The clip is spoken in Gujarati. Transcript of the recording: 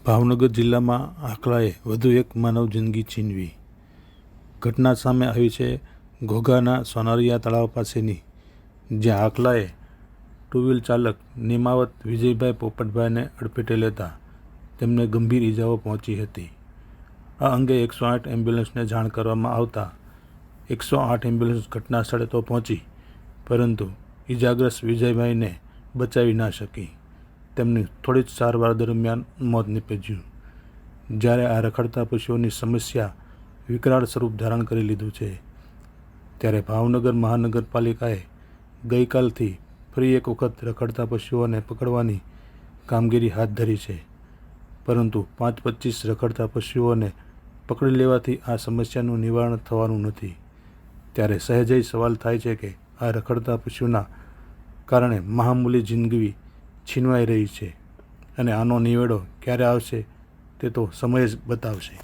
ભાવનગર જિલ્લામાં આખલાએ વધુ એક માનવ જિંદગી છીનવી. ઘટના સામે આવી છે ઘોઘાના સોનારીયા તળાવ પાસેની, જ્યાં આખલાએ ટુ વ્હીલ ચાલક નિમાવત વિજયભાઈ પોપટભાઈને અડફેટે લેતા તેમને ગંભીર ઈજાઓ પહોંચી હતી. આ અંગે 108 એમ્બ્યુલન્સને જાણ કરવામાં આવતા 108 એમ્બ્યુલન્સ ઘટના સ્થળે તો પહોંચી, પરંતુ ઈજાગ્રસ્ત વિજયભાઈને બચાવી ના શકી. તેમની થોડી જ સારવાર દરમિયાન મોત નીપજ્યું. જ્યારે આ રખડતા પશુઓની સમસ્યા વિકરાળ સ્વરૂપ ધારણ કરી લીધું છે, ત્યારે ભાવનગર મહાનગરપાલિકાએ ગઈકાલથી ફરી એક વખત રખડતા પશુઓને પકડવાની કામગીરી હાથ ધરી છે. પરંતુ 5-25 રખડતા પશુઓને પકડી લેવાથી આ સમસ્યાનું નિવારણ થવાનું નથી. ત્યારે સહેજે સવાલ થાય છે કે આ રખડતા પશુના કારણે મહામૂલી જિંદગી છીનવાઈ રહી છે, અને આનો નિવેડો ક્યારે આવશે તે તો સમય જ બતાવશે.